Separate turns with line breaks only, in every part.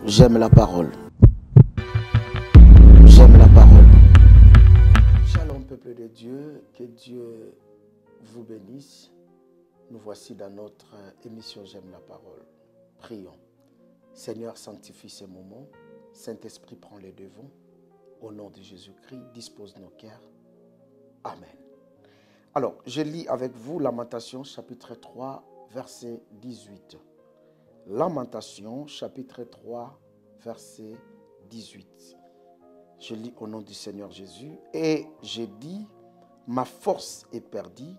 J'aime la parole. J'aime la parole. Shalom peuple de Dieu, que Dieu vous bénisse. Nous voici dans notre émission J'aime la parole. Prions. Seigneur, sanctifie ces moments. Saint-Esprit, prend les devants. Au nom de Jésus-Christ, dispose nos cœurs. Amen. Alors, je lis avec vous Lamentation chapitre 3, verset 18. Lamentation chapitre 3, verset 18. Je lis au nom du Seigneur Jésus. Et j'ai dit, ma force est perdue,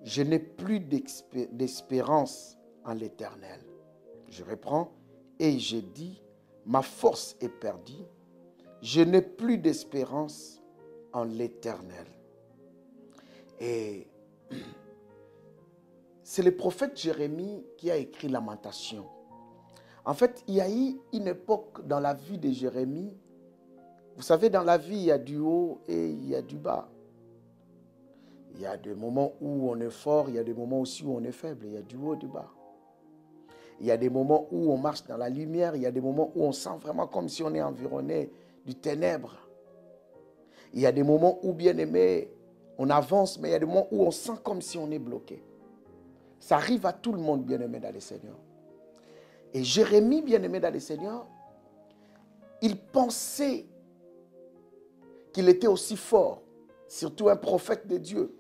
je n'ai plus d'espérance en l'Éternel. Je reprends. Et j'ai dit, ma force est perdue, je n'ai plus d'espérance en l'Éternel. Et c'est le prophète Jérémie qui a écrit Lamentation. En fait, il y a eu une époque dans la vie de Jérémie. Vous savez, dans la vie, il y a du haut et il y a du bas. Il y a des moments où on est fort, il y a des moments aussi où on est faible. Il y a du haut et du bas. Il y a des moments où on marche dans la lumière, il y a des moments où on sent vraiment comme si on est environné du ténèbre. Il y a des moments où, bien aimé, on avance, mais il y a des moments où on sent comme si on est bloqué. Ça arrive à tout le monde, bien aimé dans le Seigneur. Et Jérémie, bien aimé dans le Seigneur, il pensait qu'il était aussi fort, surtout un prophète de Dieu.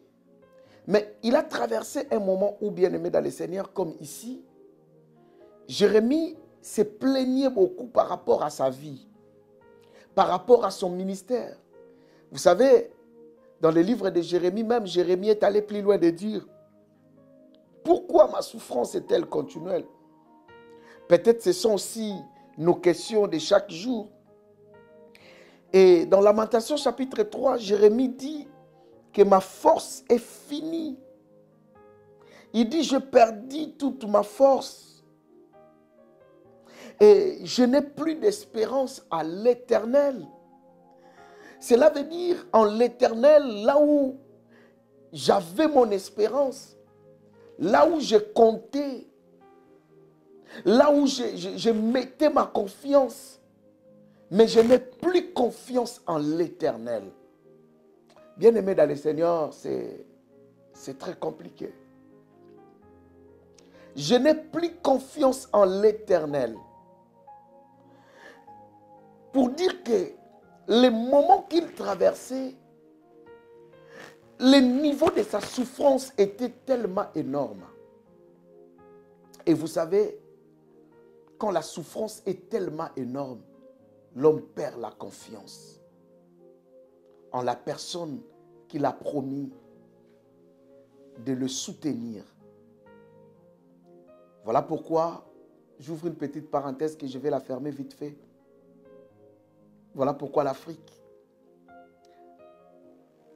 Mais il a traversé un moment où, bien aimé dans le Seigneur, comme ici, Jérémie se plaignait beaucoup par rapport à sa vie, par rapport à son ministère. Vous savez, dans le livre de Jérémie, même Jérémie est allé plus loin de dire, pourquoi ma souffrance est-elle continuelle? Peut-être ce sont aussi nos questions de chaque jour. Et dans Lamentation chapitre 3, Jérémie dit que ma force est finie. Il dit, je perdis toute ma force. Et je n'ai plus d'espérance à l'Éternel. Cela veut dire en l'Éternel, là où j'avais mon espérance, là où je comptais, là où je mettais ma confiance, mais je n'ai plus confiance en l'Éternel. Bien-aimé dans le Seigneur, c'est très compliqué. Je n'ai plus confiance en l'Éternel. Pour dire que les moments qu'il traversait, le niveau de sa souffrance était tellement énorme. Et vous savez, quand la souffrance est tellement énorme, l'homme perd la confiance en la personne qu'il a promis de le soutenir. Voilà pourquoi, j'ouvre une petite parenthèse que je vais la fermer vite fait. Voilà pourquoi l'Afrique,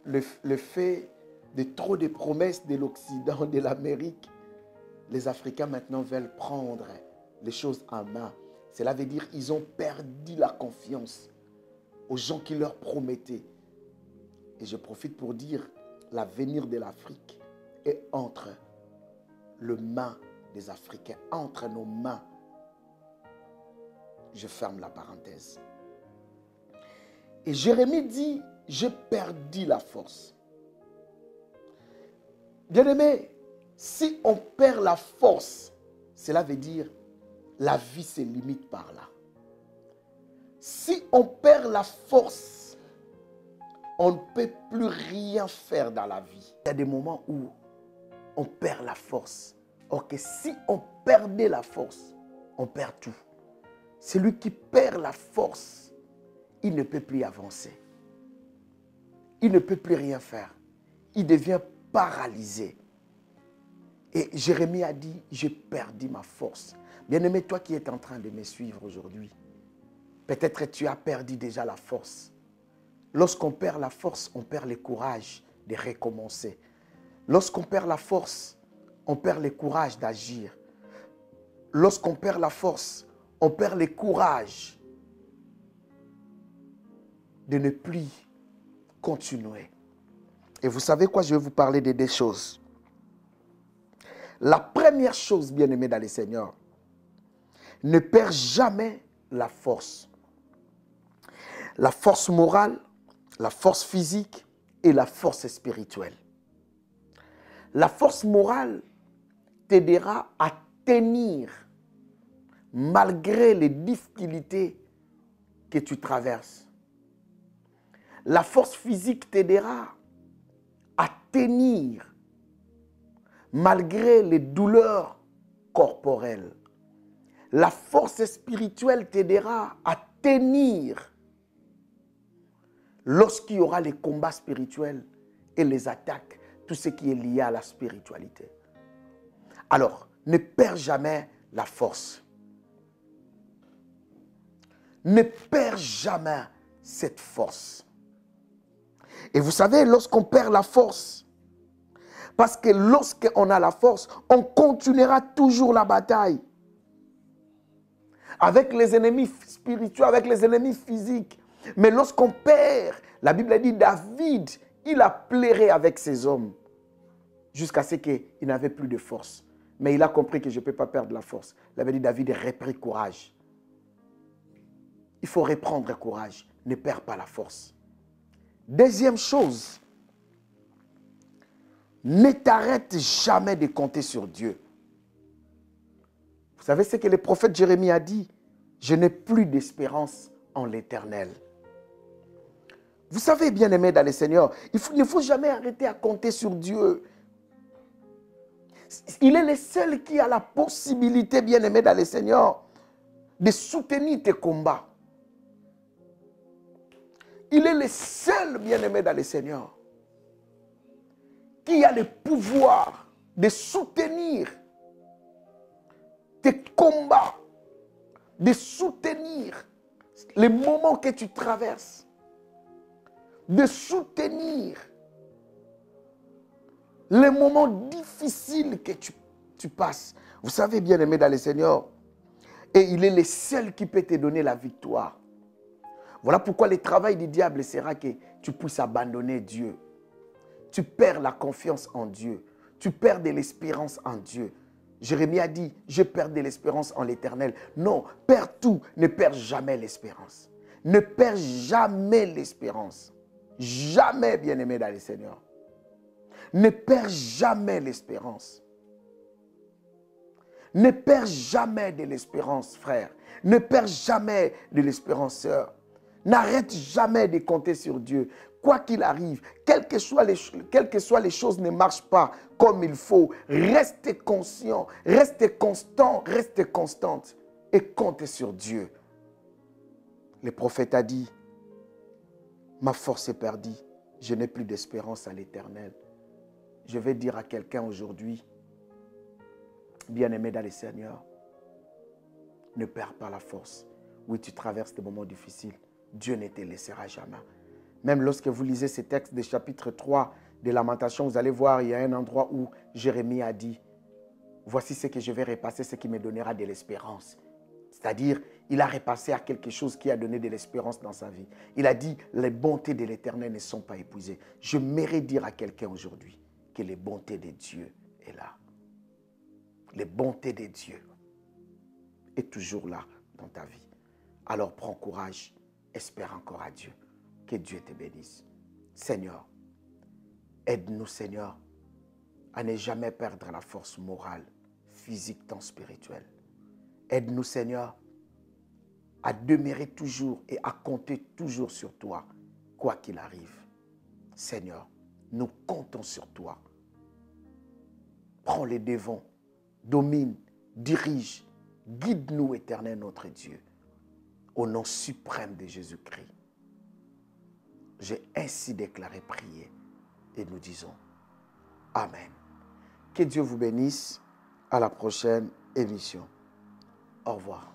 le fait de trop de promesses de l'Occident, de l'Amérique, les Africains maintenant veulent prendre les choses en main. Cela veut dire qu'ils ont perdu la confiance aux gens qui leur promettaient. Et je profite pour dire, l'avenir de l'Afrique est entre les mains des Africains, entre nos mains. Je ferme la parenthèse. Et Jérémie dit, j'ai perdu la force. Bien-aimé, si on perd la force, cela veut dire la vie se limite par là. Si on perd la force, on ne peut plus rien faire dans la vie. Il y a des moments où on perd la force. Or que si on perdait la force, on perd tout. Celui qui perd la force, il ne peut plus avancer. Il ne peut plus rien faire. Il devient paralysé. Et Jérémie a dit, j'ai perdu ma force. Bien-aimé, toi qui es en train de me suivre aujourd'hui, peut-être que tu as perdu déjà la force. Lorsqu'on perd la force, on perd le courage de recommencer. Lorsqu'on perd la force, on perd le courage d'agir. Lorsqu'on perd la force, on perd le courage de ne plus continuer. Et vous savez quoi, je vais vous parler de deux choses. La première chose, bien-aimé dans le Seigneur, ne perds jamais la force. La force morale, la force physique et la force spirituelle. La force morale t'aidera à tenir malgré les difficultés que tu traverses. La force physique t'aidera à tenir malgré les douleurs corporelles. La force spirituelle t'aidera à tenir lorsqu'il y aura les combats spirituels et les attaques, tout ce qui est lié à la spiritualité. Alors, ne perds jamais la force. Ne perds jamais cette force. Et vous savez, lorsqu'on perd la force, parce que lorsqu'on a la force, on continuera toujours la bataille. Avec les ennemis spirituels, avec les ennemis physiques. Mais lorsqu'on perd, la Bible dit David, il a pleuré avec ses hommes jusqu'à ce qu'il n'avait plus de force. Mais il a compris que je ne peux pas perdre la force. Il avait dit David, repris courage. Il faut reprendre courage. Ne perds pas la force. Deuxième chose, ne t'arrête jamais de compter sur Dieu. Vous savez ce que le prophète Jérémie a dit? Je n'ai plus d'espérance en l'Éternel. Vous savez, bien-aimés dans le Seigneur, il ne faut jamais arrêter à compter sur Dieu. Il est le seul qui a la possibilité, bien-aimés dans le Seigneur, de soutenir tes combats. Il est le seul, bien-aimé dans le Seigneur, qui a le pouvoir de soutenir tes combats, de soutenir les moments que tu traverses, de soutenir les moments difficiles que tu passes. Vous savez, bien-aimé dans le Seigneur, et il est le seul qui peut te donner la victoire. Voilà pourquoi le travail du diable sera que tu puisses abandonner Dieu. Tu perds la confiance en Dieu. Tu perds de l'espérance en Dieu. Jérémie a dit, je perds de l'espérance en l'Éternel. Non, perds tout, ne perds jamais l'espérance. Ne perds jamais l'espérance. Jamais, bien-aimé dans le Seigneur. Ne perds jamais l'espérance. Ne perds jamais de l'espérance, frère. Ne perds jamais de l'espérance, sœur. N'arrête jamais de compter sur Dieu. Quoi qu'il arrive, quelles que soient les choses ne marchent pas comme il faut, reste conscient, reste constant, reste constante et compte sur Dieu. Le prophète a dit, ma force est perdue, je n'ai plus d'espérance à l'Éternel. Je vais dire à quelqu'un aujourd'hui, bien-aimé dans le Seigneur, ne perds pas la force. Oui, tu traverses des moments difficiles. Dieu ne te laissera jamais. Même lorsque vous lisez ces textes du chapitre 3 des Lamentations, vous allez voir, il y a un endroit où Jérémie a dit, voici ce que je vais repasser, ce qui me donnera de l'espérance. C'est-à-dire, il a repassé à quelque chose qui a donné de l'espérance dans sa vie. Il a dit, les bontés de l'Éternel ne sont pas épuisées. Je mérite dire à quelqu'un aujourd'hui que les bontés de Dieu est là. Les bontés de Dieu est toujours là dans ta vie. Alors prends courage, espère encore à Dieu. Que Dieu te bénisse. Seigneur, aide-nous, Seigneur, à ne jamais perdre la force morale, physique, tant spirituelle. Aide-nous, Seigneur, à demeurer toujours et à compter toujours sur toi, quoi qu'il arrive. Seigneur, nous comptons sur toi. Prends les devants, domine, dirige, guide-nous, Éternel, notre Dieu, au nom suprême de Jésus-Christ. J'ai ainsi déclaré prier et nous disons Amen. Que Dieu vous bénisse. À la prochaine émission. Au revoir.